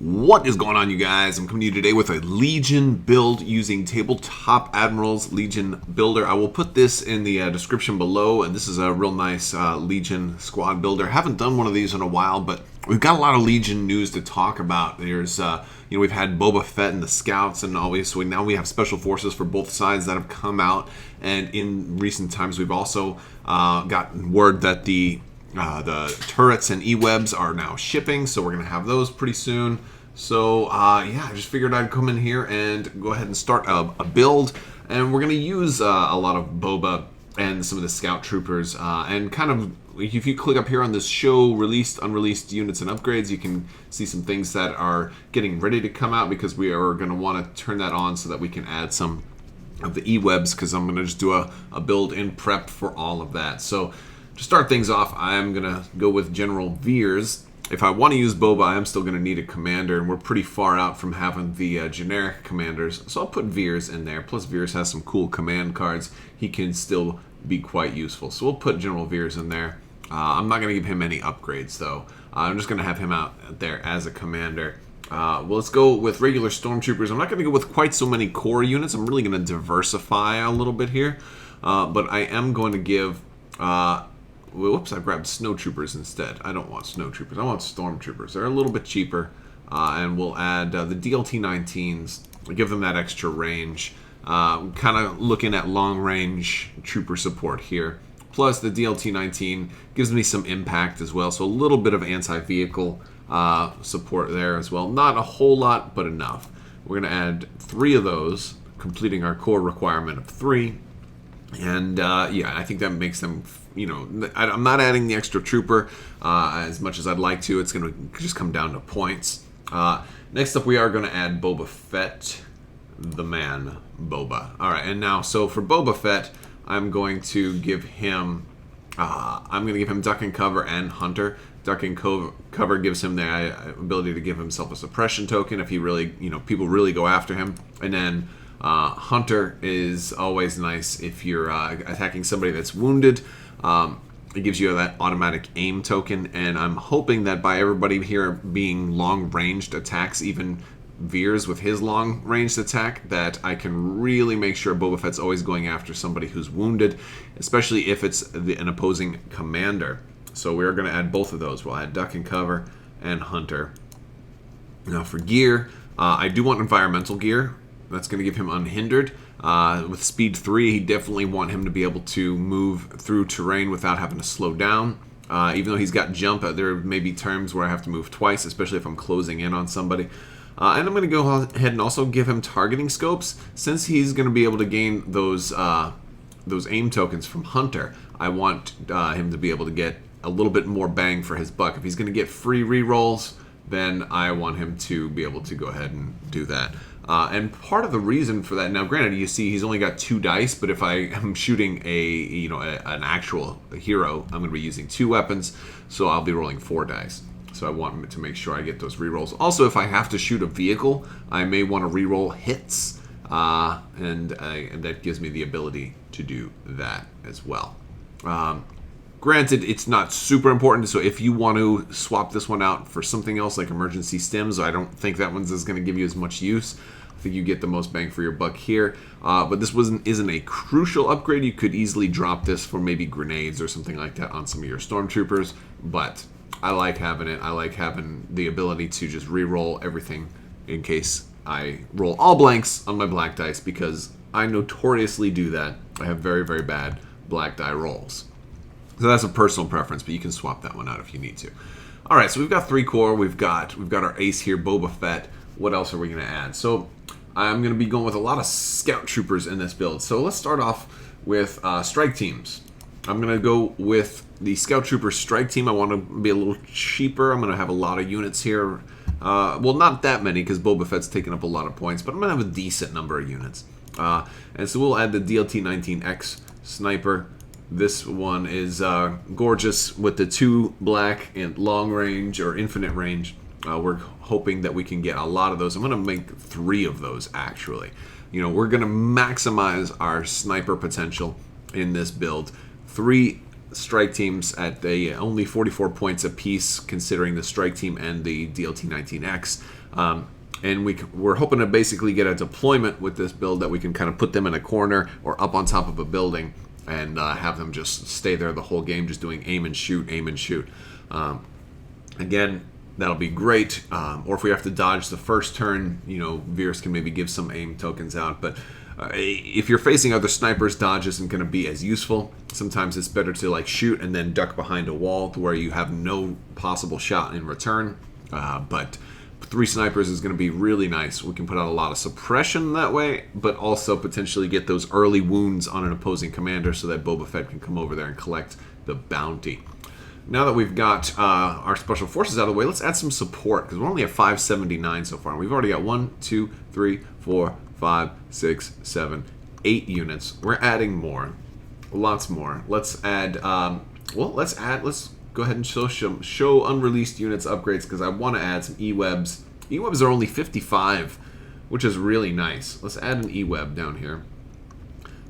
What is going on, you guys? I'm coming to you today with a Legion build using Tabletop Admirals Legion Builder. I will put this in the description below, and this is a real nice Legion squad builder. Haven't done one of these in a while, but we've got a lot of Legion news to talk about. There's, we've had Boba Fett and the Scouts, and obviously now we have Special Forces for both sides that have come out. And in recent times, we've also gotten word that the turrets and E-webs are now shipping, so we're going to have those pretty soon. So, I just figured I'd come in here and go ahead and start a build. And we're going to use a lot of Boba and some of the Scout Troopers. And kind of, if you click up here on this show released, unreleased units and upgrades, you can see some things that are getting ready to come out, because we are going to want to turn that on so that we can add some of the E-webs, because I'm going to just do a build in prep for all of that. So, to start things off, I'm going to go with General Veers. If I want to use Boba, I'm still going to need a commander, and we're pretty far out from having the generic commanders. So I'll put Veers in there. Plus, Veers has some cool command cards. He can still be quite useful. So we'll put General Veers in there. I'm not going to give him any upgrades, though. I'm just going to have him out there as a commander. Well, let's go with regular Stormtroopers. I'm not going to go with quite so many core units. I'm really going to diversify a little bit here. But I am going to give... whoops, I grabbed Snowtroopers instead. I don't want Snowtroopers. I want Stormtroopers. They're a little bit cheaper. And we'll add the DLT-19s. Give them that extra range. Kind of looking at long-range trooper support here. Plus, the DLT-19 gives me some impact as well. So a little bit of anti-vehicle support there as well. Not a whole lot, but enough. We're going to add 3 of those, completing our core requirement of 3. And I think that makes them, I'm not adding the extra trooper as much as I'd like to. It's going to just come down to points. Next up, we are going to add Boba Fett, the man Boba. All right, and now, so for Boba Fett, I'm going to give him, Duck and Cover and Hunter. Duck and Cover gives him the ability to give himself a suppression token if he really, people really go after him. And then Hunter is always nice if you're attacking somebody that's wounded. It gives you that automatic aim token, and I'm hoping that by everybody here being long-ranged attacks, even Veers with his long-ranged attack, that I can really make sure Boba Fett's always going after somebody who's wounded, especially if it's an opposing commander. So we're going to add both of those. We'll add Duck and Cover and Hunter. Now for gear, I do want environmental gear. That's going to give him unhindered. With speed 3, he definitely want him to be able to move through terrain without having to slow down. Even though he's got jump, there may be times where I have to move twice, especially if I'm closing in on somebody. And I'm going to go ahead and also give him targeting scopes. Since he's going to be able to gain those aim tokens from Hunter, I want him to be able to get a little bit more bang for his buck. If he's going to get free rerolls, then I want him to be able to go ahead and do that. And part of the reason for that, now granted, you see he's only got 2 dice, but if I am shooting an actual hero, I'm going to be using 2 weapons, so I'll be rolling 4 dice. So I want to make sure I get those rerolls. Also, if I have to shoot a vehicle, I may want to reroll hits, and that gives me the ability to do that as well. Granted, it's not super important, so if you want to swap this one out for something else like emergency stims, I don't think that one's going to give you as much use. I think you get the most bang for your buck here. But this isn't a crucial upgrade. You could easily drop this for maybe grenades or something like that on some of your stormtroopers. But I like having it. I like having the ability to just re-roll everything in case I roll all blanks on my black dice, because I notoriously do that. I have very, very bad black die rolls. So that's a personal preference, but you can swap that one out if you need to. All right, so we've got 3 core. We've got our ace here, Boba Fett. What else are we going to add? So I'm going to be going with a lot of Scout Troopers in this build. So let's start off with strike teams. I'm going to go with the Scout Trooper strike team. I want to be a little cheaper. I'm going to have a lot of units here. Well, not that many, because Boba Fett's taking up a lot of points, but I'm going to have a decent number of units. And so we'll add the DLT-19X Sniper. This one is gorgeous with the 2 black and long range or infinite range. We're hoping that we can get a lot of those. I'm going to make 3 of those, actually. We're going to maximize our sniper potential in this build. 3 strike teams at only 44 points apiece, considering the strike team and the DLT-19X. And we're hoping to basically get a deployment with this build that we can kind of put them in a corner or up on top of a building and have them just stay there the whole game, just doing aim and shoot, aim and shoot. Again, that'll be great. Or if we have to dodge the first turn, Veers can maybe give some aim tokens out. But if you're facing other snipers, dodge isn't going to be as useful. Sometimes it's better to like shoot and then duck behind a wall to where you have no possible shot in return. But 3 snipers is going to be really nice. We can put out a lot of suppression that way, but also potentially get those early wounds on an opposing commander so that Boba Fett can come over there and collect the bounty. Now that we've got our special forces out of the way, let's add some support, because we're only at 579 so far. And we've already got 1, 2, 3, 4, 5, 6, 7, 8 units. We're adding more. Lots more. Let's add, let's go ahead and show unreleased units upgrades, because I want to add some E-webs. E-webs are only 55, which is really nice. Let's add an E-web down here.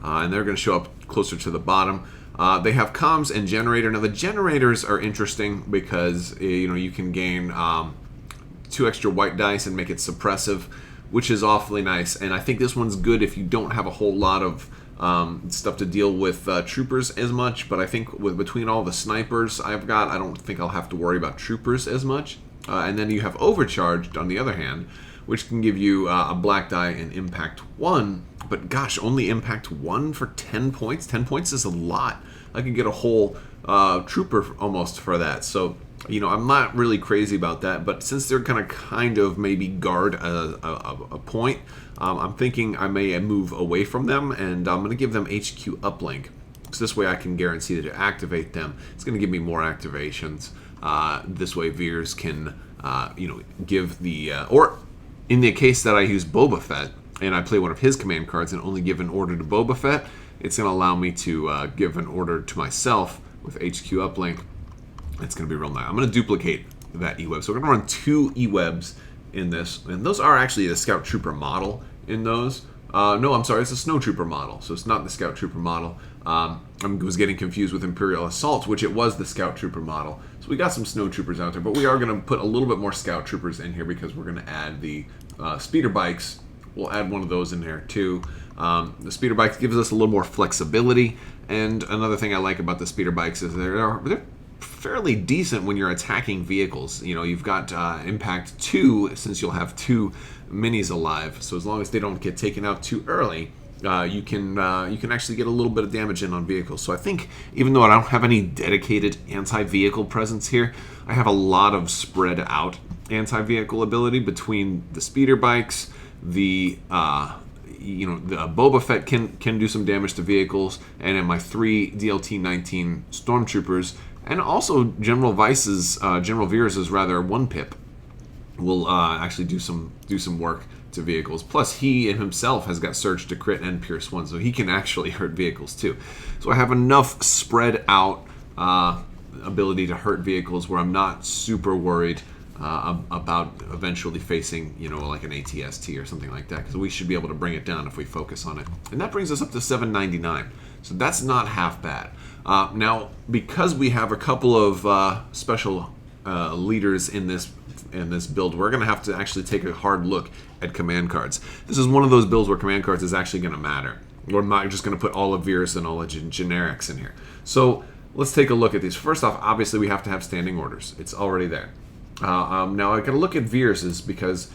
And they're going to show up closer to the bottom. They have comms and generator. Now the generators are interesting because you can gain 2 extra white dice and make it suppressive, which is awfully nice. And I think this one's good if you don't have a whole lot of stuff to deal with troopers as much. But I think between all the snipers I've got, I don't think I'll have to worry about troopers as much. And then you have overcharged on the other hand, which can give you a black die and impact 1. But gosh, only impact 1 for 10 points? 10 points is a lot. I could get a whole trooper almost for that. So, I'm not really crazy about that. But since they're going to kind of maybe guard a point, I'm thinking I may move away from them. And I'm going to give them HQ uplink. So this way I can guarantee to activate them. It's going to give me more activations. This way Veers can, give the... or in the case that I use Boba Fett, and I play one of his command cards and only give an order to Boba Fett, it's going to allow me to give an order to myself with HQ uplink. It's going to be real nice. I'm going to duplicate that E-web. So we're going to run 2 E-webs in this. And those are actually the Scout Trooper model in those. No, I'm sorry, it's a Snow Trooper model. So it's not the Scout Trooper model. I was getting confused with Imperial Assault, which it was the Scout Trooper model. So we got some Snow Troopers out there, but we are going to put a little bit more Scout Troopers in here because we're going to add the speeder bikes. We'll add one of those in there too. The speeder bikes gives us a little more flexibility, and another thing I like about the speeder bikes is they're fairly decent when you're attacking vehicles. You've got impact 2, since you'll have 2 minis alive. So as long as they don't get taken out too early, you can actually get a little bit of damage in on vehicles. So I think even though I don't have any dedicated anti-vehicle presence here, I have a lot of spread out anti-vehicle ability between the speeder bikes, the Boba Fett can do some damage to vehicles, and in my 3 DLT-19 Stormtroopers, and also General Veers' rather 1 pip will actually do some work to vehicles. Plus, he himself has got Surge to Crit and Pierce 1, so he can actually hurt vehicles too. So I have enough spread out ability to hurt vehicles where I'm not super worried about eventually facing, like an ATST or something like that, because we should be able to bring it down if we focus on it. And that brings us up to 799. So that's not half bad. Now, because we have a couple of special leaders in this build, we're going to have to actually take a hard look at command cards. This is one of those builds where command cards is actually going to matter. We're not just going to put all of Veers and all of generics in here. So let's take a look at these. First off, obviously we have to have standing orders. It's already there. Now I got to look at Veers's because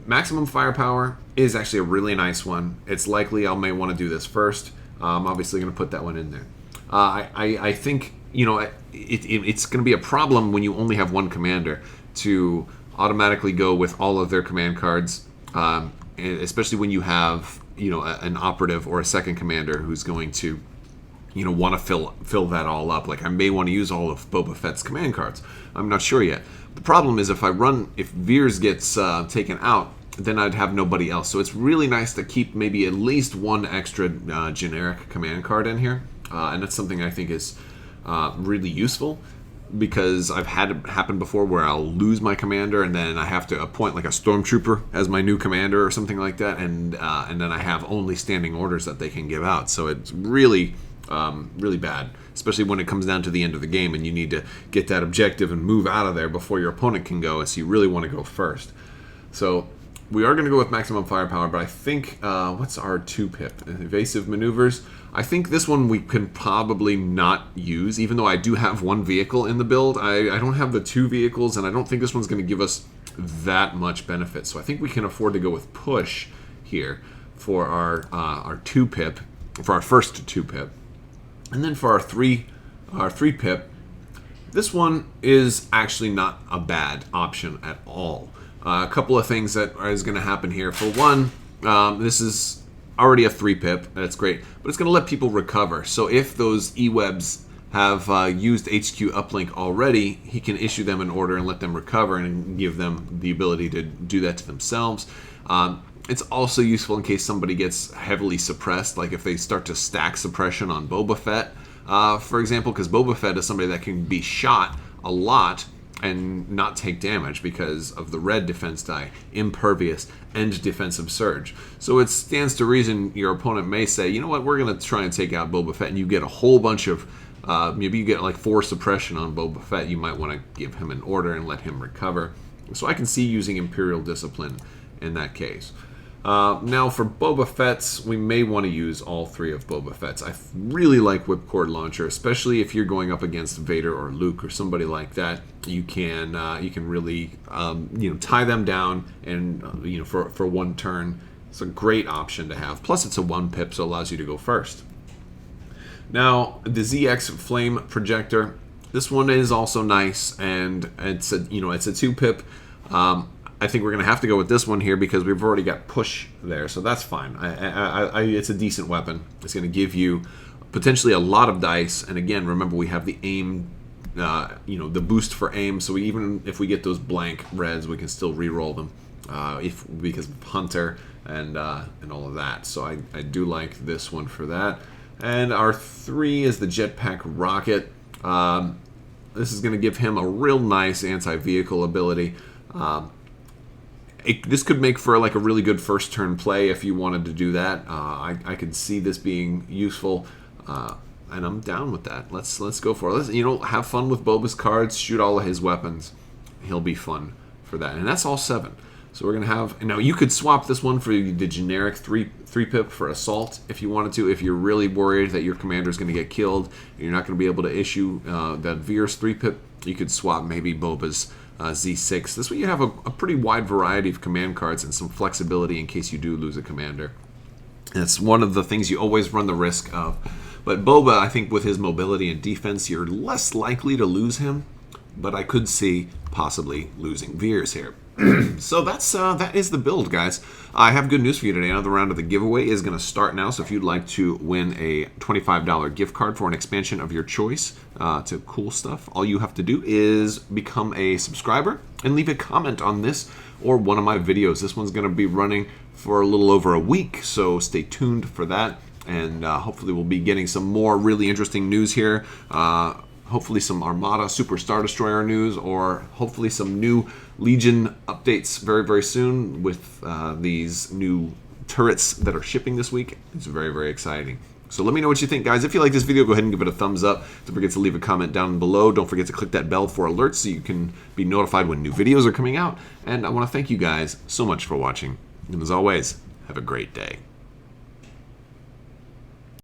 maximum firepower is actually a really nice one. It's likely I may want to do this first. I'm obviously going to put that one in there. I think it's going to be a problem when you only have one commander to automatically go with all of their command cards, especially when you have an operative or a second commander who's going to want to fill that all up. Like I may want to use all of Boba Fett's command cards. I'm not sure yet. The problem is if Veers gets taken out, then I'd have nobody else. So it's really nice to keep maybe at least 1 extra generic command card in here. And that's something I think is really useful, because I've had it happen before where I'll lose my commander and then I have to appoint like a stormtrooper as my new commander or something like that, and then I have only standing orders that they can give out. So it's really really bad especially when it comes down to the end of the game and you need to get that objective and move out of there before your opponent can go, so you really want to go first. So we are going to go with maximum firepower, but I think, what's our 2-pip? Evasive maneuvers. I think this one we can probably not use, even though I do have 1 vehicle in the build. I don't have the 2 vehicles, and I don't think this one's going to give us that much benefit. So I think we can afford to go with push here for our 2-pip, for our first 2-pip. And then for our 3-pip, this one is actually not a bad option at all. A couple of things that is going to happen here. For one, this is already a 3-pip. That's great. But it's going to let people recover. So if those E-webs have used HQ uplink already, he can issue them an order and let them recover and give them the ability to do that to themselves. It's also useful in case somebody gets heavily suppressed, like if they start to stack suppression on Boba Fett, for example, because Boba Fett is somebody that can be shot a lot and not take damage because of the red defense die, impervious, and defensive surge. So it stands to reason your opponent may say, you know what, we're going to try and take out Boba Fett, and you get a whole bunch of, maybe you get like 4 suppression on Boba Fett. You might want to give him an order and let him recover. So I can see using Imperial Discipline in that case. Now for Boba Fett's, we may want to use all 3 of Boba Fett's. I really like Whipcord Launcher, especially if you're going up against Vader or Luke or somebody like that. You can really tie them down and for 1 turn. It's a great option to have. Plus it's a 1-pip, so it allows you to go first. Now the ZX Flame Projector. This one is also nice, and it's a 2-pip. I think we're going to have to go with this one here because we've already got push there, so that's fine. It's a decent weapon. It's going to give you potentially a lot of dice, and again, remember we have the aim, the boost for aim, so even if we get those blank reds, we can still re-roll them because of Hunter and all of that. So I do like this one for that. And our 3 is the Jetpack Rocket. This is going to give him a real nice anti-vehicle ability. This could make for like a really good first turn play if you wanted to do that. I could see this being useful, and I'm down with that. Let's go for it. Let's have fun with Boba's cards. Shoot all of his weapons. He'll be fun for that, and that's all 7. So we're gonna have now. You could swap this one for the generic 3-pip for assault if you wanted to. If you're really worried that your commander is going to get killed and you're not going to be able to issue that Veer's 3-pip, you could swap maybe Boba's Z6. This way you have a pretty wide variety of command cards and some flexibility in case you do lose a commander. That's one of the things you always run the risk of. But Boba, I think with his mobility and defense, you're less likely to lose him. But I could see possibly losing Veers here. So that is the build, guys. I have good news for you today. Another round of the giveaway is going to start now. So if you'd like to win a $25 gift card for an expansion of your choice to cool stuff, all you have to do is become a subscriber and leave a comment on this or one of my videos. This one's going to be running for a little over a week, so stay tuned for that. And hopefully we'll be getting some more really interesting news here. Hopefully some Armada Super Star Destroyer news, or hopefully some new Legion updates very, very soon with these new turrets that are shipping this week. It's very, very exciting. So let me know what you think, guys. If you like this video, go ahead and give it a thumbs up. Don't forget to leave a comment down below. Don't forget to click that bell for alerts so you can be notified when new videos are coming out. And I want to thank you guys so much for watching. And as always, have a great day.